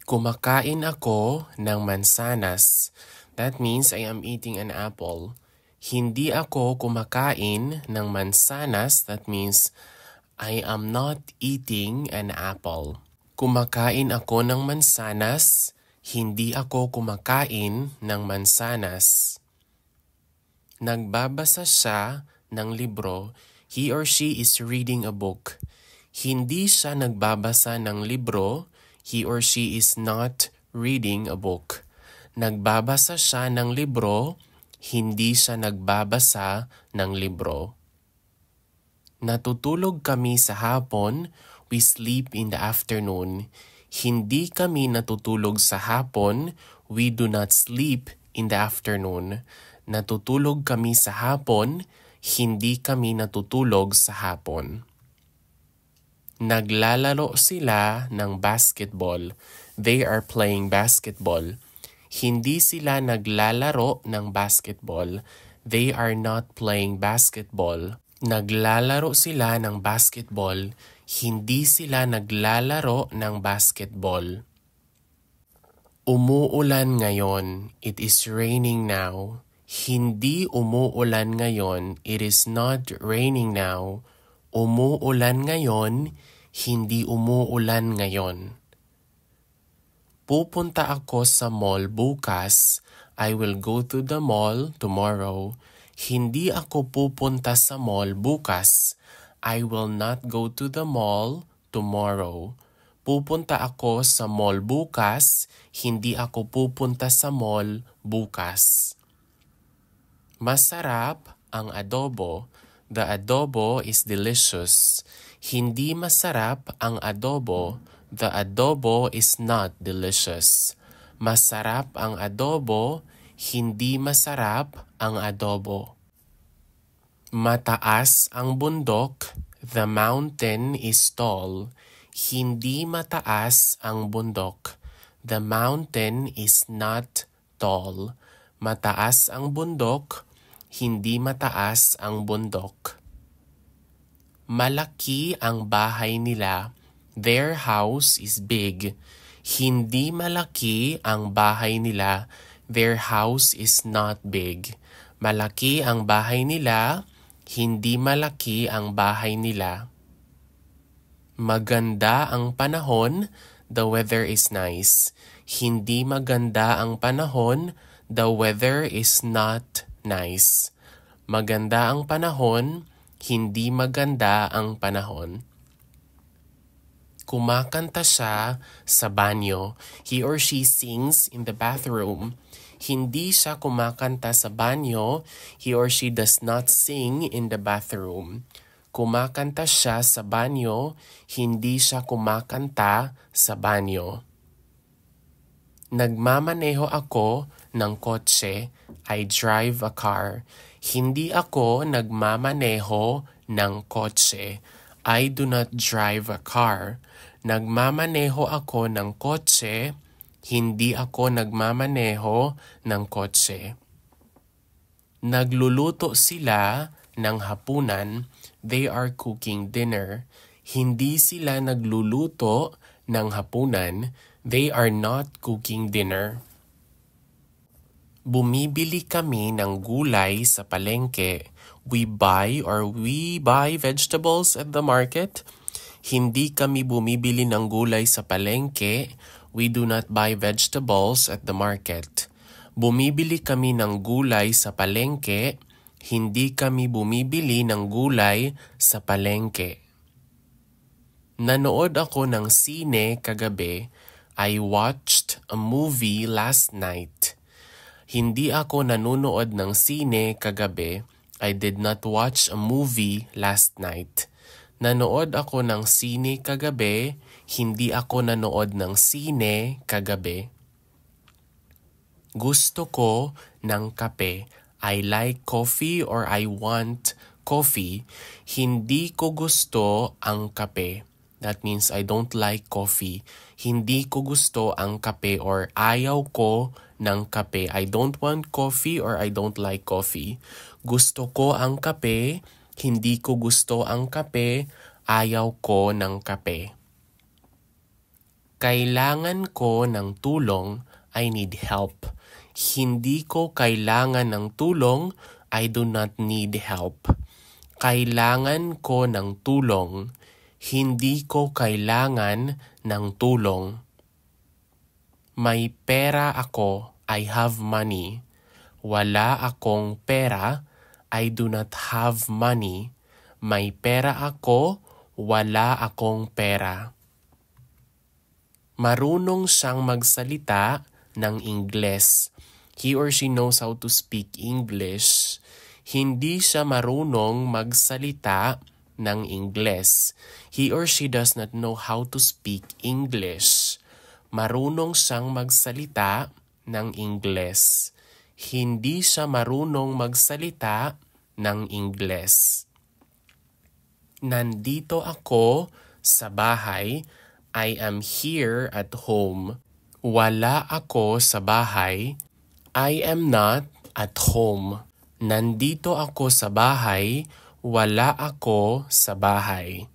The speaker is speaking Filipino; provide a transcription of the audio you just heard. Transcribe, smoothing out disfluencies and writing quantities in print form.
Kumakain ako ng mansanas. That means I am eating an apple. Hindi ako kumakain ng mansanas. That means I am not eating an apple. Kumakain ako ng mansanas. Hindi ako kumakain ng mansanas. Nagbabasa siya ng libro. He or she is reading a book. Hindi siya nagbabasa ng libro. He or she is not reading a book. Nagbabasa siya ng libro. Hindi siya nagbabasa ng libro. Natutulog kami sa hapon. We sleep in the afternoon. Hindi kami natutulog sa hapon. We do not sleep in the afternoon. Natutulog kami sa hapon. Hindi kami natutulog sa hapon. Naglalaro sila ng basketball. They are playing basketball. Hindi sila naglalaro ng basketball. They are not playing basketball. Naglalaro sila ng basketball. Hindi sila naglalaro ng basketball. Umuulan ngayon. It is raining now. Hindi umuulan ngayon. It is not raining now. Umuulan ngayon. Hindi umuulan ngayon. Pupunta ako sa mall bukas. I will go to the mall tomorrow. Hindi ako pupunta sa mall bukas. I will not go to the mall tomorrow. Pupunta ako sa mall bukas. Hindi ako pupunta sa mall bukas. Masarap ang adobo. The adobo is delicious. Hindi masarap ang adobo. The adobo is not delicious. Masarap ang adobo. Hindi masarap ang adobo. Mataas ang bundok. The mountain is tall. Hindi mataas ang bundok. The mountain is not tall. Mataas ang bundok. Hindi mataas ang bundok. Malaki ang bahay nila. Their house is big. Hindi malaki ang bahay nila. Their house is not big. Malaki ang bahay nila. Hindi malaki ang bahay nila. Maganda ang panahon. The weather is nice. Hindi maganda ang panahon. The weather is not nice. Maganda ang panahon. Hindi maganda ang panahon. Kumakanta siya sa banyo. He or she sings in the bathroom. Hindi siya kumakanta sa banyo. He or she does not sing in the bathroom. Kumakanta siya sa banyo. Hindi siya kumakanta sa banyo. Nagmamaneho ako ng kotse. I drive a car. Hindi ako nagmamaneho ng kotse. I do not drive a car. Nagmamaneho ako ng kotse. Hindi ako nagmamaneho ng kotse. Nagluluto sila ng hapunan. They are cooking dinner. Hindi sila nagluluto ng hapunan. They are not cooking dinner. Bumibili kami ng gulay sa palengke. We buy vegetables at the market. Hindi kami bumibili ng gulay sa palengke. We do not buy vegetables at the market. Bumibili kami ng gulay sa palengke. Hindi kami bumibili ng gulay sa palengke. Nanood ako ng sine kagabi. I watched a movie last night. Hindi ako nanonood ng sine kagabi. I did not watch a movie last night. Nanood ako ng sine kagabi. Hindi ako nanood ng sine kagabi. Gusto ko ng kape. I like coffee or I want coffee. Hindi ko gusto ang kape. That means I don't like coffee. Hindi ko gusto ang kape or ayaw ko ng kape. I don't want coffee or I don't like coffee. Gusto ko ang kape. Hindi ko gusto ang kape. Ayaw ko ng kape. Kailangan ko ng tulong. I need help. Hindi ko kailangan ng tulong. I do not need help. Kailangan ko ng tulong. Hindi ko kailangan ng tulong. May pera ako. I have money. Wala akong pera. I do not have money. May pera ako. Wala akong pera. Marunong siyang magsalita ng Ingles. He or she knows how to speak English. Hindi siya marunong magsalita ng Ingles. He or she does not know how to speak English. Marunong siyang magsalita ng Ingles. Hindi siya marunong magsalita ng Ingles. Nandito ako sa bahay. I am here at home. Wala ako sa bahay. I am not at home. Nandito ako sa bahay. Wala ako sa bahay.